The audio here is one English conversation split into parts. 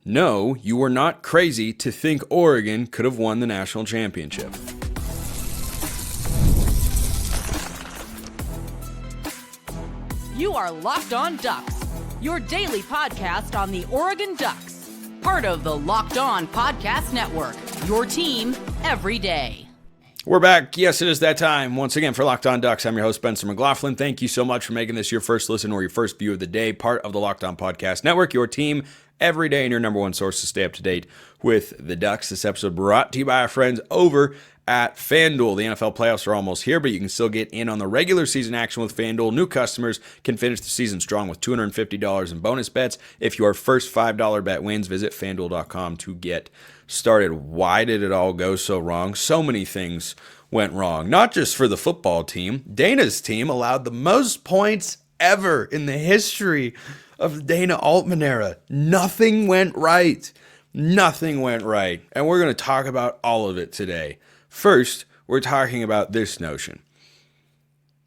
No, you were not crazy to think Oregon could have won the national championship. You are Locked On Ducks, your daily podcast on the Oregon Ducks. Part of the Locked On Podcast Network, your team every day. We're back. Yes, it is that time. Once again, for Locked On Ducks, I'm your host, Spencer McLaughlin. Thank you so much for making this your first listen or your first view of the day. Part of the Locked On Podcast Network, your team every day and your number one source to stay up to date with the Ducks. This episode brought to you by our friends over at FanDuel. The NFL playoffs are almost here, but you can still get in on the regular season action with FanDuel. New customers can finish the season strong with $250 in bonus bets. If your first $5 bet wins, visit FanDuel.com to get started. Why did it all go so wrong? So many things went wrong. Not just for the football team. Dana's team allowed the most points ever in the history of the Dana Altman era. Nothing went right. Nothing went right. And we're going to talk about all of it today. First, we're talking about this notion.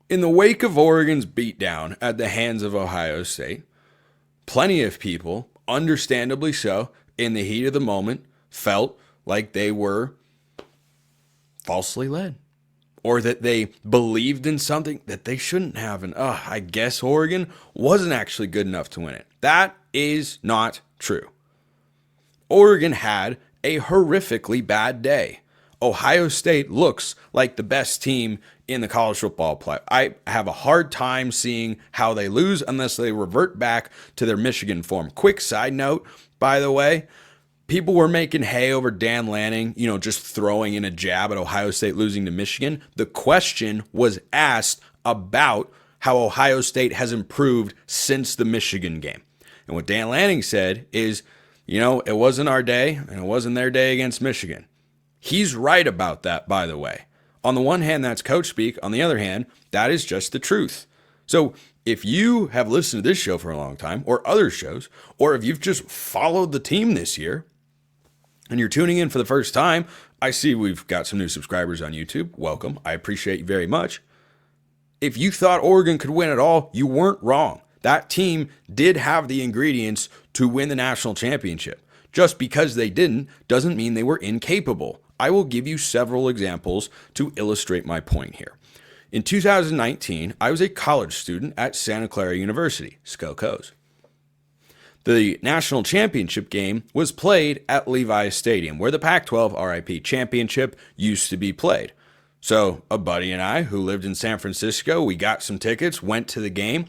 In the wake of Oregon's beatdown at the hands of Ohio State, plenty of people, understandably so, in the heat of the moment, felt like they were falsely led, or that they believed in something that they shouldn't have. And I guess Oregon wasn't actually good enough to win it. That is not true. Oregon had a horrifically bad day. Ohio State looks like the best team in the college football play. I have a hard time seeing how they lose unless they revert back to their Michigan form. Quick side note, by the way, people were making hay over Dan Lanning, just throwing in a jab at Ohio State losing to Michigan. The question was asked about how Ohio State has improved since the Michigan game. And what Dan Lanning said is, it wasn't our day and it wasn't their day against Michigan. He's right about that, by the way. On the one hand, that's coach speak. On the other hand, that is just the truth. So if you have listened to this show for a long time, or other shows, or if you've just followed the team this year, and you're tuning in for the first time, I see we've got some new subscribers on YouTube. Welcome. I appreciate you very much. If you thought Oregon could win at all, you weren't wrong. That team did have the ingredients to win the national championship. Just because they didn't doesn't mean they were incapable. I will give you several examples to illustrate my point here. In 2019, I was a college student at Santa Clara University, Skokos. The national championship game was played at Levi's Stadium, where the Pac-12 RIP championship used to be played. So a buddy and I, who lived in San Francisco, we got some tickets, went to the game,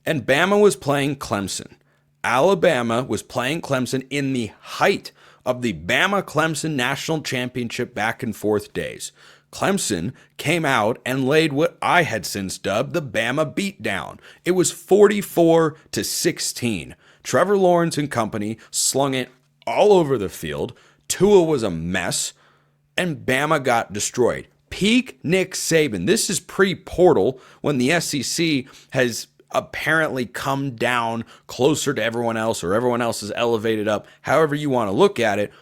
and Bama was playing Clemson. Alabama was playing Clemson in the height of the Bama-Clemson national championship back and forth days. Clemson came out and laid what I had since dubbed the Bama beatdown. It was 44-16. Trevor Lawrence and company slung it all over the field. Tua was a mess, and Bama got destroyed. Peak Nick Saban. This is pre-portal when the SEC has apparently come down closer to everyone else, or everyone else is elevated up, however you want to look at it.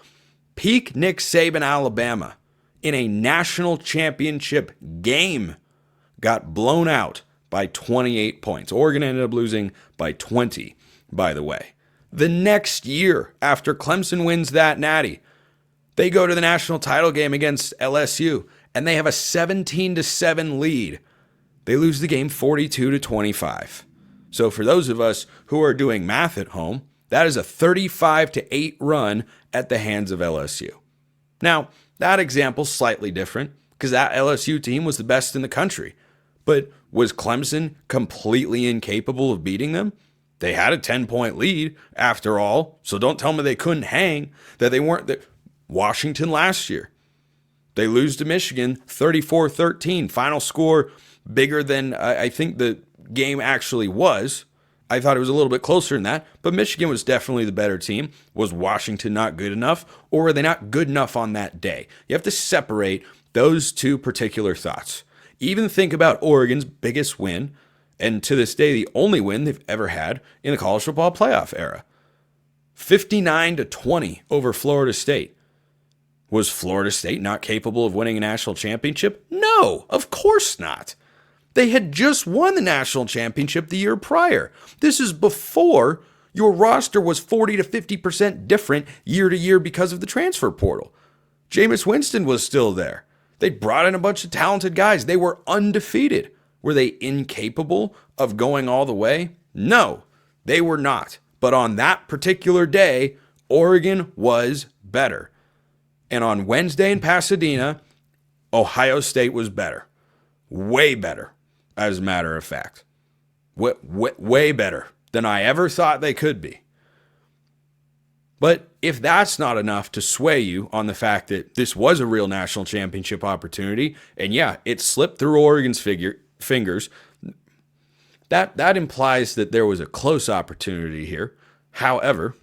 Peak Nick Saban, Alabama, in a national championship game, got blown out by 28 points. Oregon ended up losing by 20, by the way. The next year, after Clemson wins that natty, they go to the national title game against LSU, and they have a 17-7 lead. They lose the game 42-25. So for those of us who are doing math at home, that is a 35-8 run at the hands of LSU. Now, that example's slightly different because that LSU team was the best in the country. But was Clemson completely incapable of beating them? They had a 10-point lead after all, so don't tell me they couldn't hang, that they weren't. Washington last year, they lose to Michigan 34-13. Final score bigger than I think the game actually was. I thought it was a little bit closer than that, but Michigan was definitely the better team. Was Washington not good enough, or were they not good enough on that day? You have to separate those two particular thoughts. Even think about Oregon's biggest win, and to this day, the only win they've ever had in the college football playoff era. 59-20 over Florida State. Was Florida State not capable of winning a national championship? No, of course not. They had just won the national championship the year prior. This is before Your roster was 40 to 50% different year to year because of the transfer portal. Jameis Winston was still there. They brought in a bunch of talented guys. They were undefeated. Were they incapable of going all the way? No, they were not. But on that particular day, Oregon was better. And on Wednesday in Pasadena, Ohio State was better. Way better, as a matter of fact. Way better than I ever thought they could be. But if that's not enough to sway you on the fact that this was a real national championship opportunity, and yeah, it slipped through Oregon's fingers, that implies that there was a close opportunity here. However,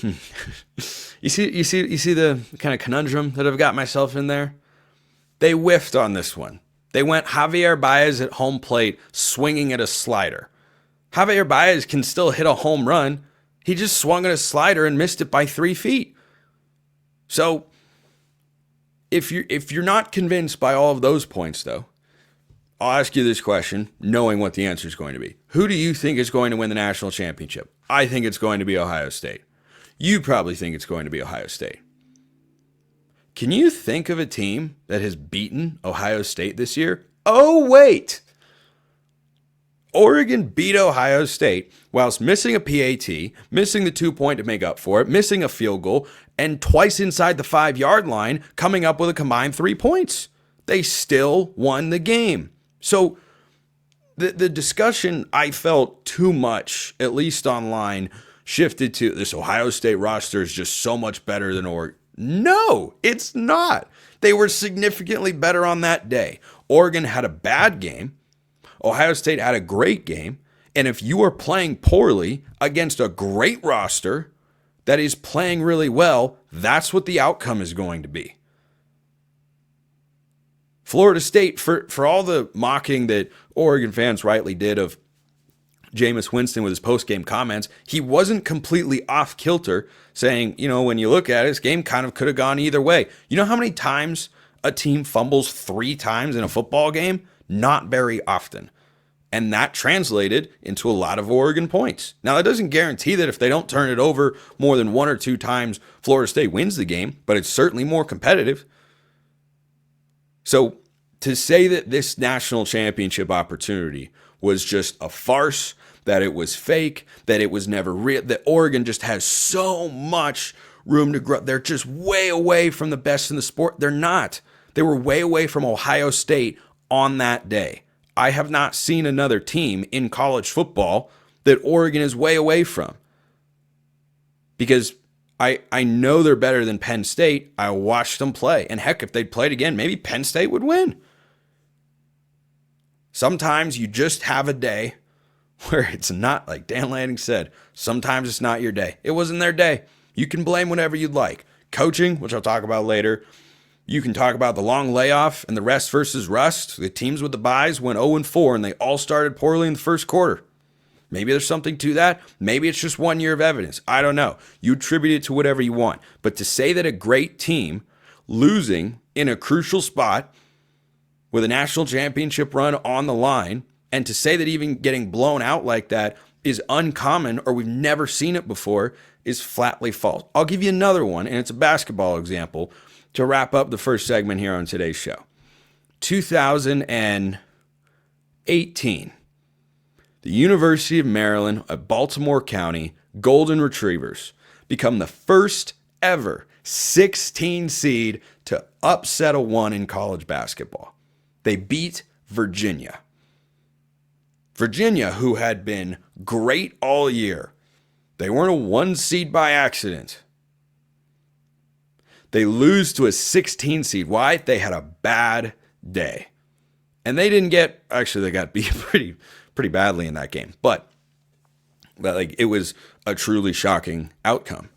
you see the kind of conundrum that I've got myself in there? They whiffed on this one. They went Javier Baez at home plate swinging at a slider. Javier Baez can still hit a home run. He just swung at a slider and missed it by 3 feet. So if you're not convinced by all of those points, though, I'll ask you this question, knowing what the answer is going to be. Who do you think is going to win the national championship? I think it's going to be Ohio State. You probably think it's going to be Ohio State. Can you think of a team that has beaten Ohio State this year? Oh, wait. Oregon beat Ohio State whilst missing a PAT, missing the 2-point to make up for it, missing a field goal, and twice inside the 5-yard line, coming up with a combined 3 points. They still won the game. So the discussion, I felt too much, at least online, shifted to this Ohio State roster is just so much better than Oregon. No, it's not. They were significantly better on that day. Oregon had a bad game. Ohio State had a great game. And if you are playing poorly against a great roster that is playing really well, that's what the outcome is going to be. Florida State, for all the mocking that Oregon fans rightly did of Jameis Winston with his post-game comments, he wasn't completely off kilter saying, when you look at it, this game kind of could have gone either way. You know how many times a team fumbles 3 times in a football game? Not very often. And that translated into a lot of Oregon points. Now, that doesn't guarantee that if they don't turn it over more than 1 or 2 times, Florida State wins the game, but it's certainly more competitive. So to say that this national championship opportunity was just a farce, that it was fake, that it was never real, that Oregon just has so much room to grow. They're just way away from the best in the sport. They're not. They were way away from Ohio State on that day. I have not seen another team in college football that Oregon is way away from. Because I know they're better than Penn State. I watched them play. And heck, if they'd played again, maybe Penn State would win. Sometimes you just have a day where it's not, like Dan Lanning said, sometimes it's not your day. It wasn't their day. You can blame whatever you'd like. Coaching, which I'll talk about later. You can talk about the long layoff and the rest versus rust. The teams with the byes went 0-4 and they all started poorly in the first quarter. Maybe there's something to that. Maybe it's just 1 year of evidence. I don't know. You attribute it to whatever you want. But to say that a great team losing in a crucial spot with a national championship run on the line, and to say that even getting blown out like that is uncommon or we've never seen it before is flatly false. I'll give you another one, and it's a basketball example to wrap up the first segment here on today's show. 2018, the University of Maryland at Baltimore County Golden Retrievers become the first ever 16 seed to upset a 1 in college basketball. They beat Virginia. Virginia, who had been great all year. They weren't a 1 seed by accident. They lose to a 16 seed. Why? They had a bad day. And they didn't get, actually they got beat pretty badly in that game. But it was a truly shocking outcome.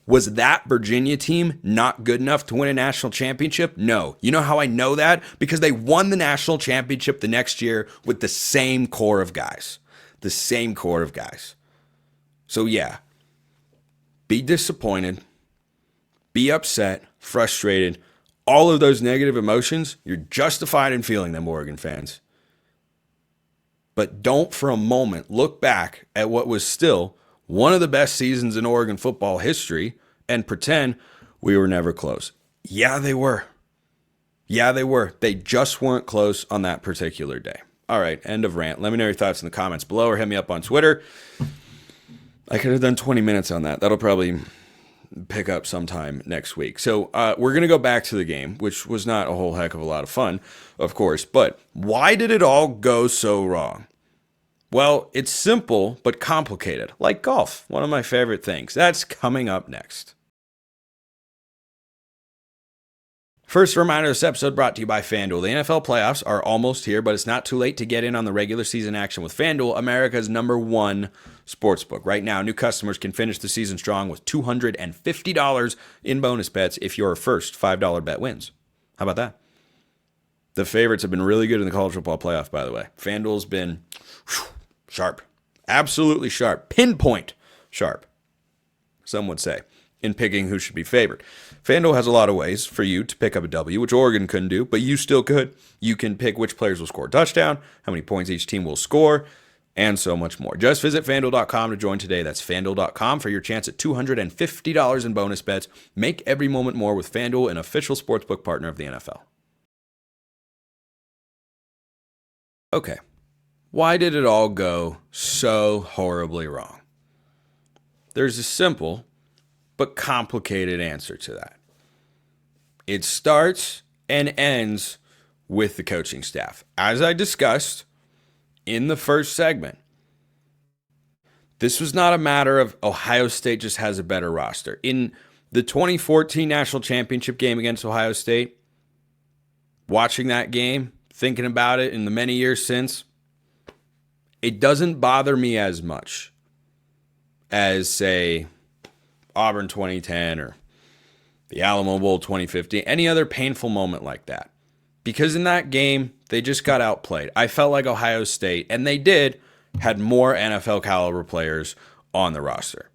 Was that Virginia team not good enough to win a national championship? No. You know how I know that? Because they won the national championship the next year with the same core of guys. The same core of guys. So yeah, be disappointed, be upset, frustrated, all of those negative emotions, you're justified in feeling them, Oregon fans. But don't for a moment look back at what was still one of the best seasons in Oregon football history and pretend we were never close. Yeah, they were. Yeah, they were. They just weren't close on that particular day. All right, end of rant. Let me know your thoughts in the comments below or hit me up on Twitter. I could have done 20 minutes on that. That'll probably pick up sometime next week. So we're going to go back to the game, which was not a whole heck of a lot of fun, of course. But why did it all go so wrong? Well, it's simple but complicated, like golf, one of my favorite things. That's coming up next. First, a reminder, this episode brought to you by FanDuel. The NFL playoffs are almost here, but it's not too late to get in on the regular season action with FanDuel, America's #1 sportsbook. Right now, new customers can finish the season strong with $250 in bonus bets if your first $5 bet wins. How about that? The favorites have been really good in the college football playoff, by the way. FanDuel's been sharp. Absolutely sharp. Pinpoint sharp, some would say, in picking who should be favored. FanDuel has a lot of ways for you to pick up a W, which Oregon couldn't do, but you still could. You can pick which players will score a touchdown, how many points each team will score, and so much more. Just visit FanDuel.com to join today. That's FanDuel.com for your chance at $250 in bonus bets. Make every moment more with FanDuel, an official sportsbook partner of the NFL. Okay, why did it all go so horribly wrong? There's a simple but complicated answer to that. It starts and ends with the coaching staff. As I discussed in the first segment, this was not a matter of Ohio State just has a better roster. In the 2014 national championship game against Ohio State, watching that game, thinking about it in the many years since, it doesn't bother me as much as, say, Auburn 2010 or the Alamo Bowl 2015, any other painful moment like that. Because in that game, they just got outplayed. I felt like Ohio State, and they did, had more NFL caliber players on the roster.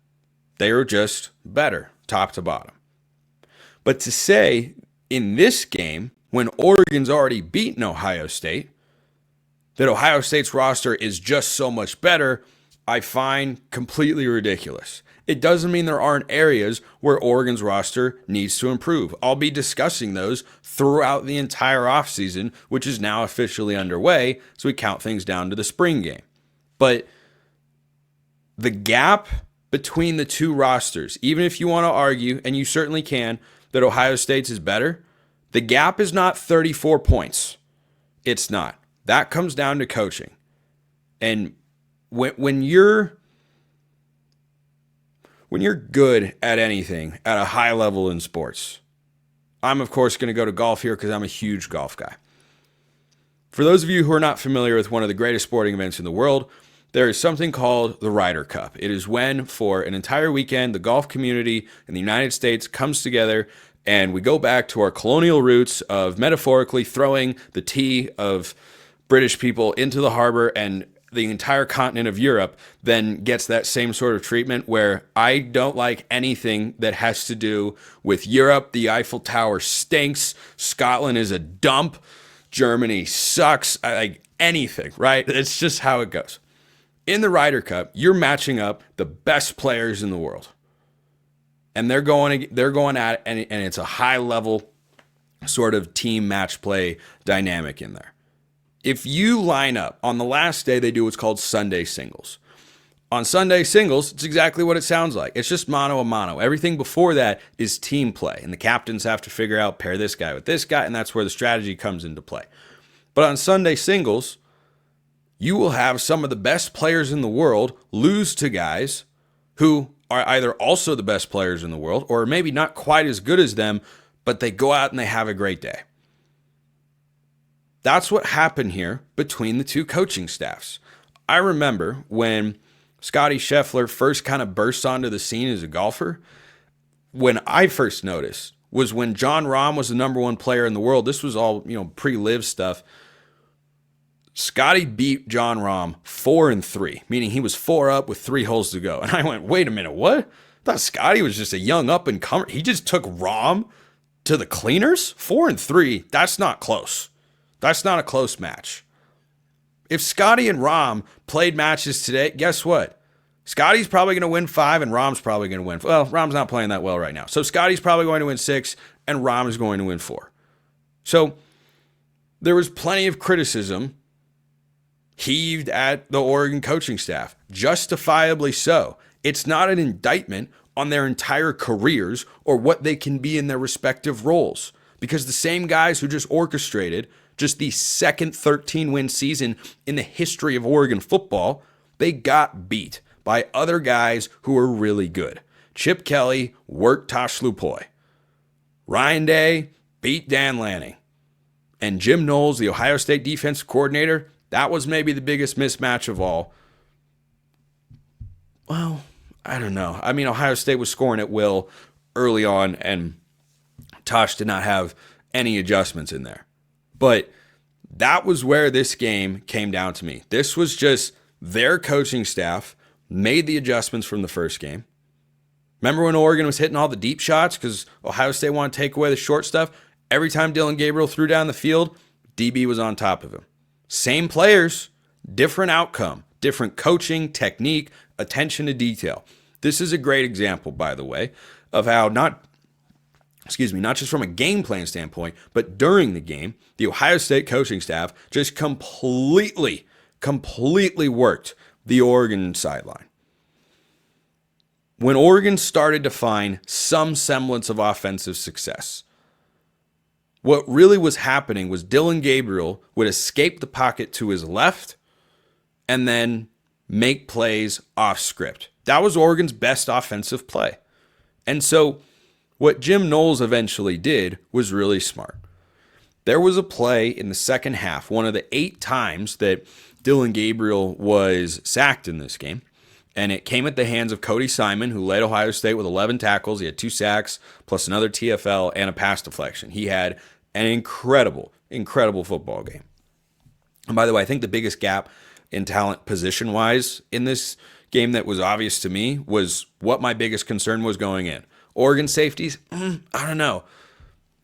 They were just better, top to bottom. But to say in this game, when Oregon's already beaten Ohio State, that Ohio State's roster is just so much better, I find completely ridiculous. It doesn't mean there aren't areas where Oregon's roster needs to improve. I'll be discussing those throughout the entire offseason, which is now officially underway, so we count things down to the spring game. But the gap between the two rosters, even if you want to argue, and you certainly can, that Ohio State's is better, the gap is not 34 points. It's not. That comes down to coaching. And when you're good at anything at a high level in sports, I'm of course going to go to golf here because I'm a huge golf guy. For those of you who are not familiar with one of the greatest sporting events in the world, there is something called the Ryder Cup. It is when, for an entire weekend, the golf community in the United States comes together and we go back to our colonial roots of metaphorically throwing the tea of British people into the harbor, and the entire continent of Europe then gets that same sort of treatment, where I don't like anything that has to do with Europe. The Eiffel Tower stinks. Scotland is a dump. Germany sucks. I like anything, right? It's just how it goes. In the Ryder Cup, you're matching up the best players in the world. And they're going at it, and it's a high level sort of team match play dynamic in there. If you line up on the last day, they do what's called Sunday singles. On Sunday singles, it's exactly what it sounds like. It's just mano a mano. Everything before that is team play, and the captains have to figure out, pair this guy with this guy, and that's where the strategy comes into play. But on Sunday singles, you will have some of the best players in the world lose to guys who are either also the best players in the world or maybe not quite as good as them, but they go out and they have a great day. That's what happened here between the two coaching staffs. I remember when Scotty Scheffler first kind of burst onto the scene as a golfer. When I first noticed was when Jon Rahm was the #1 player in the world. This was all, pre-live stuff. Scotty beat Jon Rahm 4-3, meaning he was 4 up with 3 holes to go. And I went, wait a minute, what? I thought Scotty was just a young up-and-comer. He just took Rahm to the cleaners? 4-3, that's not close. That's not a close match. If Scotty and Rom played matches today, guess what? Scotty's probably going to win 5 and Rom's probably going to win. Well, Rom's not playing that well right now. So Scotty's probably going to win 6 and Rom is going to win 4. So there was plenty of criticism heaved at the Oregon coaching staff, justifiably so. It's not an indictment on their entire careers or what they can be in their respective roles, because the same guys who just orchestrated just the second 13-win season in the history of Oregon football, they got beat by other guys who were really good. Chip Kelly worked Tosh Lupoy. Ryan Day beat Dan Lanning. And Jim Knowles, the Ohio State defensive coordinator, that was maybe the biggest mismatch of all. Well, I don't know. I mean, Ohio State was scoring at will early on, and Tosh did not have any adjustments in there. But that was where this game came down to me. This was just their coaching staff made the adjustments from the first game. Remember when Oregon was hitting all the deep shots because Ohio State wanted to take away the short stuff? Every time Dylan Gabriel threw down the field, DB was on top of him. Same players, different outcome, different coaching, technique, attention to detail. This is a great example, by the way, of how not just from a game plan standpoint, but during the game, the Ohio State coaching staff just completely worked the Oregon sideline. When Oregon started to find some semblance of offensive success, what really was happening was Dylan Gabriel would escape the pocket to his left and then make plays off script. That was Oregon's best offensive play. And so what Jim Knowles eventually did was really smart. There was a play in the second half, one of the 8 times that Dylan Gabriel was sacked in this game, and it came at the hands of Cody Simon, who led Ohio State with 11 tackles. He had 2 sacks, plus another TFL and a pass deflection. He had an incredible football game. And by the way, I think the biggest gap in talent position-wise in this game that was obvious to me was what my biggest concern was going in. Oregon safeties, I don't know.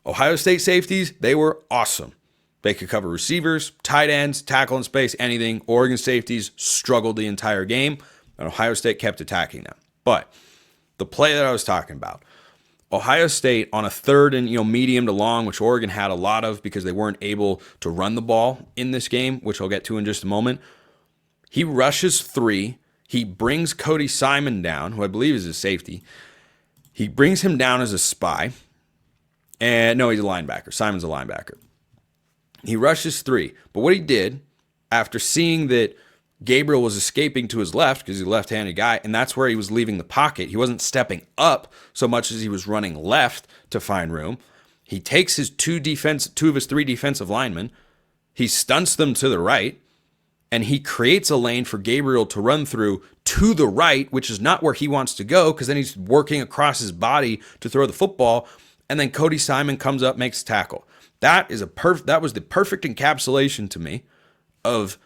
Ohio State safeties, they were awesome. They could cover receivers, tight ends, tackle in space, anything. Oregon safeties struggled the entire game, and Ohio State kept attacking them. But the play that I was talking about, Ohio State on a third and medium to long, which Oregon had a lot of because they weren't able to run the ball in this game, which I'll get to in just a moment. He rushes 3. He brings Cody Simon down, who I believe is his safety. He brings him down as a spy. And no, he's a linebacker. Simon's a linebacker. He rushes 3. But what he did, after seeing that Gabriel was escaping to his left, because he's a left-handed guy, and that's where he was leaving the pocket, he wasn't stepping up so much as he was running left to find room. He takes his 2 of his 3 defensive linemen, he stunts them to the right, and he creates a lane for Gabriel to run through to the right, which is not where he wants to go, because then he's working across his body to throw the football, and then Cody Simon comes up, makes a tackle. That was the perfect encapsulation to me of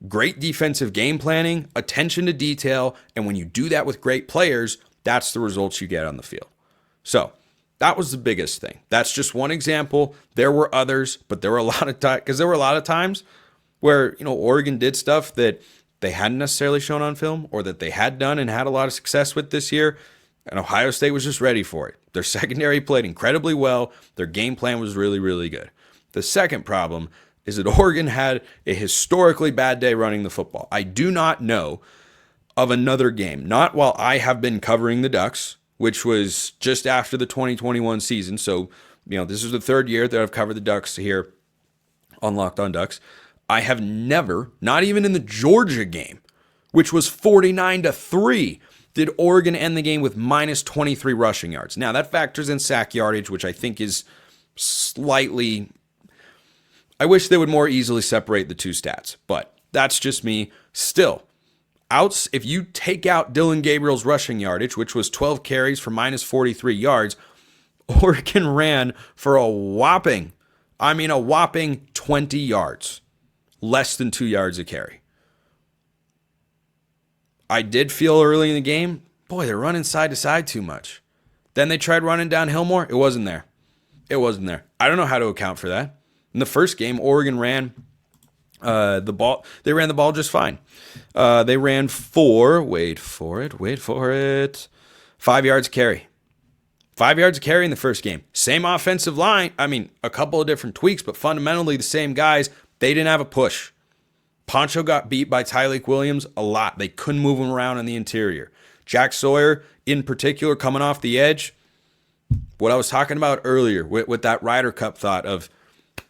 great defensive game planning, attention to detail, and when you do that with great players, that's the results you get on the field. So that was the biggest thing. That's just one example. There were others, but there were a lot of times where Oregon did stuff that they hadn't necessarily shown on film or that they had done and had a lot of success with this year, and Ohio State was just ready for it. Their secondary played incredibly well. Their game plan was really, really good. The second problem is that Oregon had a historically bad day running the football. I do not know of another game, not while I have been covering the Ducks, which was just after the 2021 season. So, this is the 3rd year that I've covered the Ducks here on Locked On Ducks. I have never, not even in the Georgia game, which was 49-3, did Oregon end the game with minus 23 rushing yards. Now, that factors in sack yardage, which I think is slightly... I wish they would more easily separate the 2 stats, but that's just me. Still, if you take out Dylan Gabriel's rushing yardage, which was 12 carries for minus 43 yards, Oregon ran for a whopping 20 yards. Less than 2 yards a carry. I did feel early in the game, boy, they're running side to side too much. Then they tried running downhill more. It wasn't there. I don't know how to account for that. In the first game, Oregon ran They ran the ball just fine. They ran for, wait for it, 5 yards carry. 5 yards of carry in the first game. Same offensive line. I mean, a couple of different tweaks, but fundamentally the same guys. They didn't have a push. Poncho got beat by Tyleik Williams a lot. They couldn't move him around in the interior. Jack Sawyer, in particular, coming off the edge. What I was talking about earlier with that Ryder Cup thought of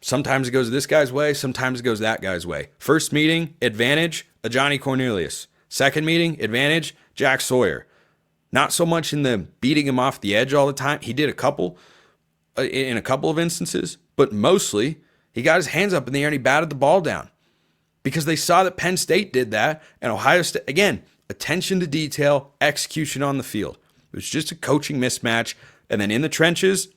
sometimes it goes this guy's way, sometimes it goes that guy's way. First meeting, advantage, Johnny Cornelius. Second meeting, advantage, Jack Sawyer. Not so much in the beating him off the edge all the time. He did in a couple of instances, but mostly he got his hands up in the air and he batted the ball down because they saw that Penn State did that, and Ohio State, again, attention to detail, execution on the field. It was just a coaching mismatch. And then in the trenches,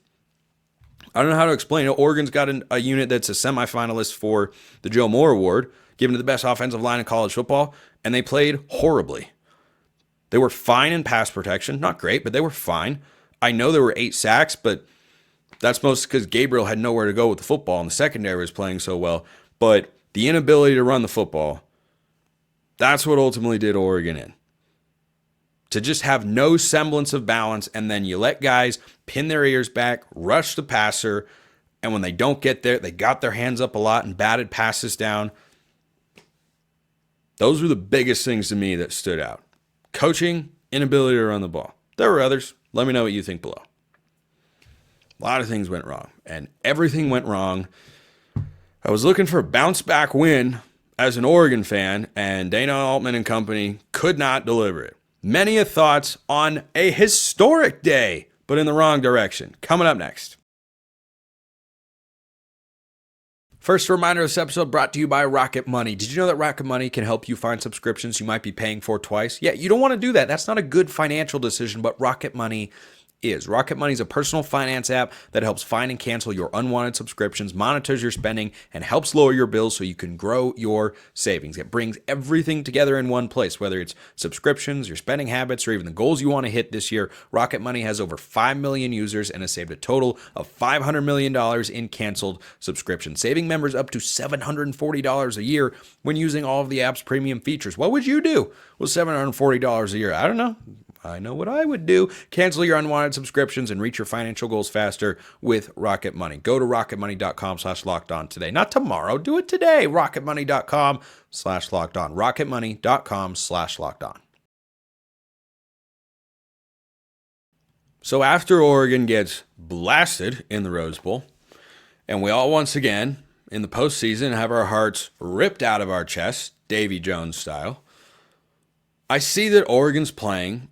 I don't know how to explain it. Oregon's got a unit that's a semifinalist for the Joe Moore Award, given to the best offensive line in college football, and they played horribly. They were fine in pass protection. Not great, but they were fine. I know there were 8 sacks, but that's mostly because Gabriel had nowhere to go with the football, and the secondary was playing so well. But the inability to run the football, that's what ultimately did Oregon in. To just have no semblance of balance, and then you let guys pin their ears back, rush the passer, and when they don't get there, they got their hands up a lot and batted passes down. Those were the biggest things to me that stood out. Coaching, inability to run the ball. There were others. Let me know what you think below. A lot of things went wrong, and everything went wrong. I was looking for a bounce-back win as an Oregon fan, and Dana Altman and company could not deliver it. Many thoughts on a historic day, but in the wrong direction. Coming up next. First reminder of this episode brought to you by Rocket Money. Did you know that Rocket Money can help you find subscriptions you might be paying for twice? Yeah, you don't want to do that. That's not a good financial decision, but Rocket Money is. Rocket Money is a personal finance app that helps find and cancel your unwanted subscriptions, monitors your spending, and helps lower your bills so you can grow your savings. It brings everything together in one place, whether it's subscriptions, your spending habits, or even the goals you want to hit this year. Rocket Money has over 5 million users and has saved a total of $500 million in canceled subscriptions, saving members up to $740 a year when using all of the app's premium features. What would you do with $740 a year? I don't know. I know what I would do. Cancel your unwanted subscriptions and reach your financial goals faster with Rocket Money. Go to rocketmoney.com/lockedon today. Not tomorrow. Do it today. rocketmoney.com/lockedon. rocketmoney.com/lockedon. So after Oregon gets blasted in the Rose Bowl, and we all once again in the postseason have our hearts ripped out of our chests, Davy Jones style, I see that Oregon's playing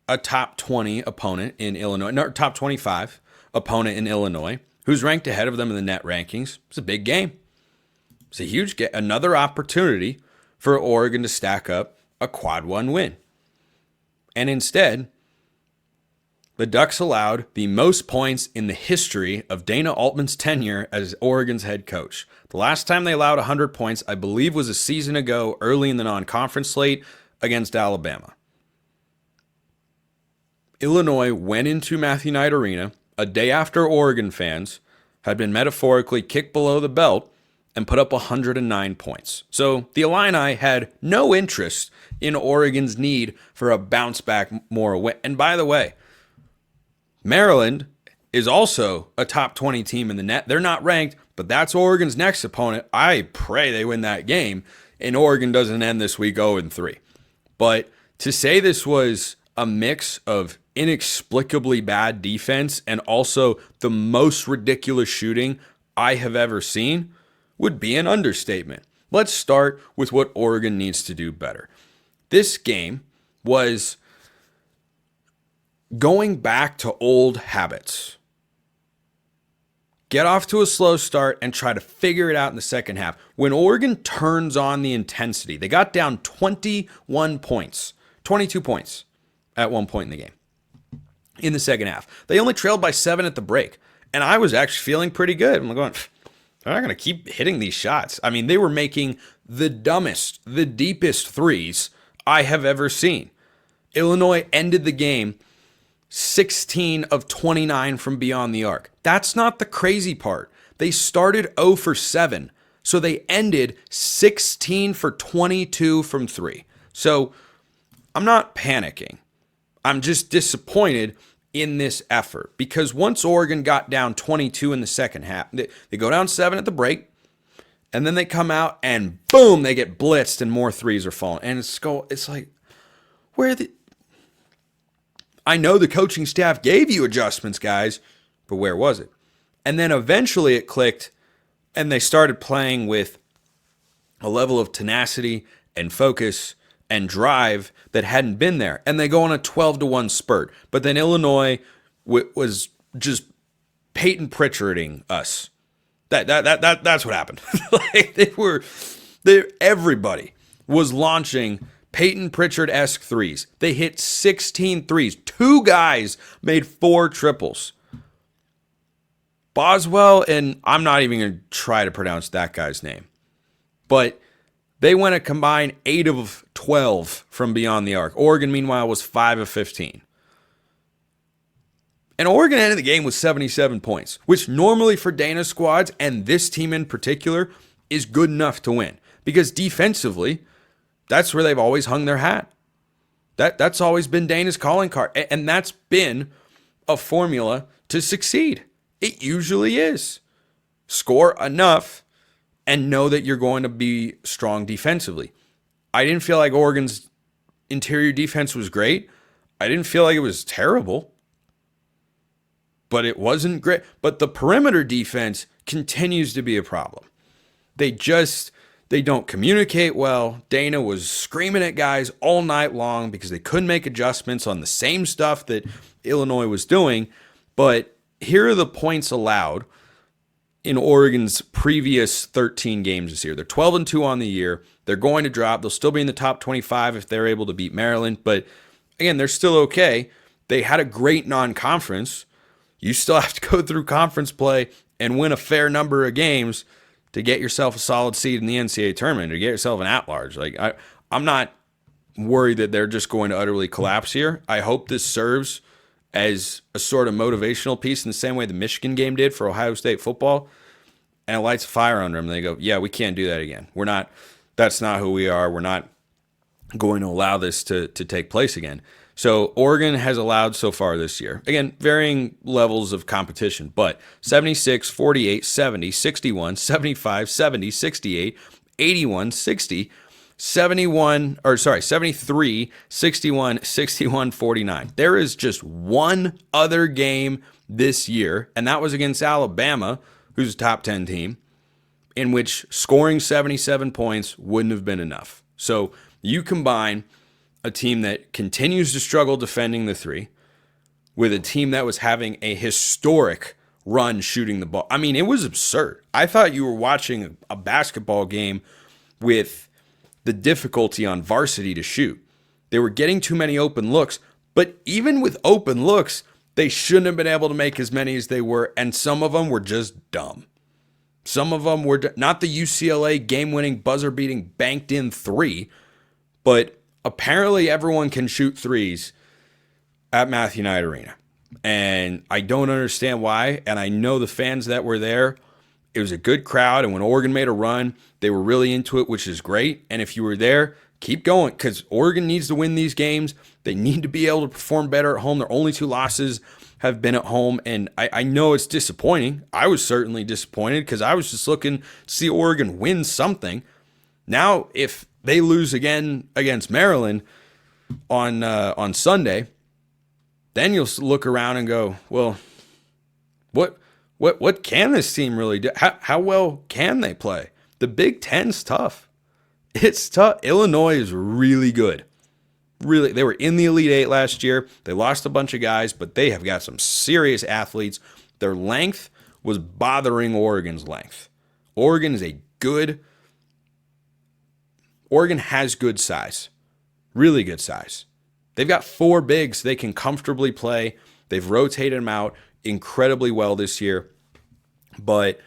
a top 20 opponent in Illinois, no, top 25 opponent in Illinois, who's ranked ahead of them in the net rankings. It's a big game. It's a huge game. Another opportunity for Oregon to stack up a quad one win. And instead, the Ducks allowed the most points in the history of Dana Altman's tenure as Oregon's head coach. The last time they allowed 100 points, I believe, was a season ago, early in the non-conference slate against Alabama. Illinois went into Matthew Knight Arena a day after Oregon fans had been metaphorically kicked below the belt and put up 109 points. So the Illini had no interest in Oregon's need for a bounce back more win. And by the way, Maryland is also a top 20 team in the net. They're not ranked, but that's Oregon's next opponent. I pray they win that game and Oregon doesn't end this week 0-3. But to say this was a mix of inexplicably bad defense and also the most ridiculous shooting I have ever seen would be an understatement. Let's start with what Oregon needs to do better. This game was going back to old habits. Get off to a slow start and try to figure it out in the second half. When Oregon turns on the intensity, they got down 21 points, 22 points at one point in the game. In the second half, they only trailed by 7 at the break, and I was actually feeling pretty good. I'm going, they're not going to keep hitting these shots. I mean, they were making the dumbest, the deepest threes I have ever seen. Illinois ended the game 16 of 29 from beyond the arc. That's not the crazy part. They started 0 for 7 So they ended 16 for 22 from three. So I'm not panicking. I'm just disappointed in this effort because once Oregon got down 22 in the second half, they go down 7 at the break, and then they come out and boom, they get blitzed and more threes are falling. And it's like, I know the coaching staff gave you adjustments, guys, but where was it? And then eventually it clicked, and they started playing with a level of tenacity and focus and drive that hadn't been there. And they go on a 12-1 spurt. But then Illinois was just Peyton Pritcharding us. That's what happened. Everybody was launching Peyton Pritchard-esque threes. They hit 16 threes. 2 guys made 4 triples. Boswell, and I'm not even going to try to pronounce that guy's name, but they went a combined 8 of 12 from beyond the arc. Oregon, meanwhile, was 5 of 15. And Oregon ended the game with 77 points, which normally for Dana's squads, and this team in particular, is good enough to win. Because defensively, that's where they've always hung their hat. That's always been Dana's calling card. And that's been a formula to succeed. It usually is. Score enough and know that you're going to be strong defensively. I didn't feel like Oregon's interior defense was great. I didn't feel like it was terrible. But it wasn't great. But the perimeter defense continues to be a problem. They don't communicate well. Dana was screaming at guys all night long because they couldn't make adjustments on the same stuff that Illinois was doing. But here are the points allowed in Oregon's previous 13 games this year. They're 12-2 on the year. They're going to drop. They'll still be in the top 25 if they're able to beat Maryland. But again, they're still okay. They had a great non-conference. You still have to go through conference play and win a fair number of games to get yourself a solid seed in the NCAA tournament, to get yourself an at-large. I'm not worried that they're just going to utterly collapse here. I hope this serves as a sort of motivational piece in the same way the Michigan game did for Ohio State football, and it lights a fire under them. They go, yeah, we can't do that again. That's not who we are. We're not going to allow this to take place again. So Oregon has allowed so far this year, again, varying levels of competition, but 76, 48, 70, 61, 75, 70, 68, 81, 60, 73, 61, 61, 49. There is just one other game this year, and that was against Alabama, who's a top 10 team, in which scoring 77 points wouldn't have been enough. So you combine a team that continues to struggle defending the three with a team that was having a historic run shooting the ball. I mean, it was absurd. I thought you were watching a basketball game with the difficulty on varsity to shoot. They were getting too many open looks, but even with open looks, they shouldn't have been able to make as many as they were, and some of them were just dumb. Some of them were not the UCLA game-winning, buzzer-beating, banked-in three, but apparently everyone can shoot threes at Matthew Knight Arena. And I don't understand why, and I know the fans that were there, it was a good crowd, and when Oregon made a run, they were really into it, which is great. And if you were there, keep going, because Oregon needs to win these games. They need to be able to perform better at home. Their only 2 losses have been at home, and I know it's disappointing. I was certainly disappointed because I was just looking to see Oregon win something. Now, if they lose again against Maryland on Sunday, then you'll look around and go, well, what can this team really do? How well can they play? The Big Ten's tough. It's tough. Illinois is really good. Really, they were in the Elite Eight last year. They lost a bunch of guys, but they have got some serious athletes. Their length was bothering Oregon's length. Oregon has good size, really good size. They've got 4 bigs they can comfortably play. They've rotated them out incredibly well this year. But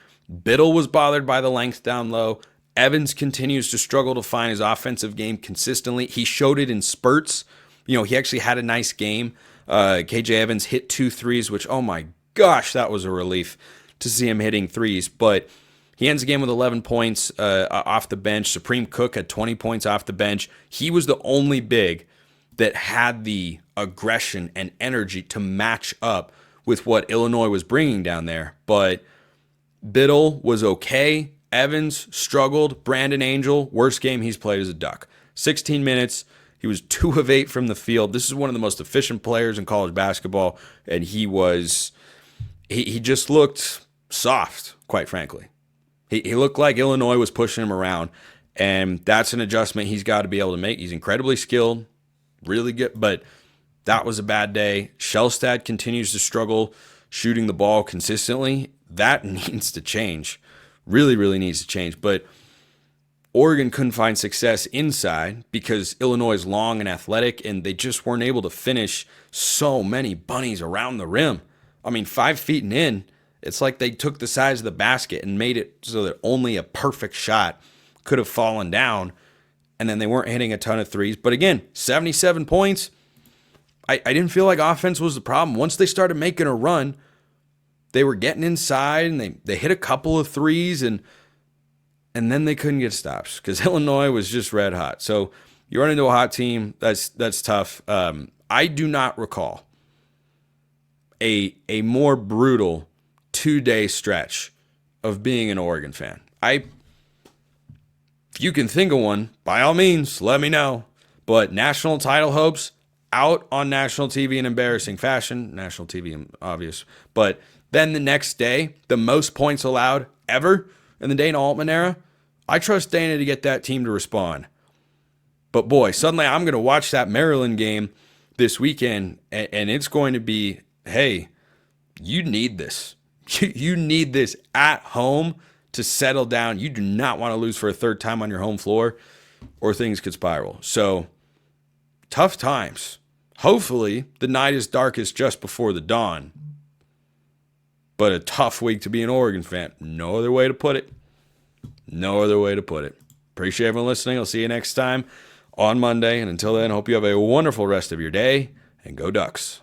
Biddle was bothered by the length down low. Evans continues to struggle to find his offensive game consistently. He showed it in spurts. He actually had a nice game. KJ Evans hit 2 threes, which, oh my gosh, that was a relief to see him hitting threes. But He ends the game with 11 points off the bench. Supreme Cook had 20 points off the bench. He was the only big that had the aggression and energy to match up with what Illinois was bringing down there. But Biddle was okay. Evans struggled. Brandon Angel, worst game he's played as a Duck. 16 minutes. He was 2 of 8 from the field. This is one of the most efficient players in college basketball, and he just looked soft, quite frankly. He looked like Illinois was pushing him around, and that's an adjustment he's got to be able to make. He's incredibly skilled, really good, but that was a bad day. Shellstad continues to struggle shooting the ball consistently. That needs to change. Really, really needs to change. But Oregon couldn't find success inside because Illinois is long and athletic, and they just weren't able to finish so many bunnies around the rim. I mean, 5 feet and in, it's like they took the size of the basket and made it so that only a perfect shot could have fallen down, and then they weren't hitting a ton of threes. But again, 77 points. I didn't feel like offense was the problem. Once they started making a run, they were getting inside, and they hit a couple of threes, and then they couldn't get stops because Illinois was just red hot. So you run into a hot team, that's tough. I do not recall a more brutal 2-day stretch of being an Oregon fan. If you can think of one, by all means, let me know. But national title hopes out on national TV in embarrassing fashion. National TV, obvious. But then the next day, the most points allowed ever in the Dana Altman era. I trust Dana to get that team to respond. But boy, suddenly I'm going to watch that Maryland game this weekend, and it's going to be, hey, you need this. You need this at home to settle down. You do not want to lose for a third time on your home floor, or things could spiral. So, tough times. Hopefully, the night is darkest just before the dawn. But a tough week to be an Oregon fan. No other way to put it. No other way to put it. Appreciate everyone listening. I'll see you next time on Monday. And until then, hope you have a wonderful rest of your day. And go Ducks.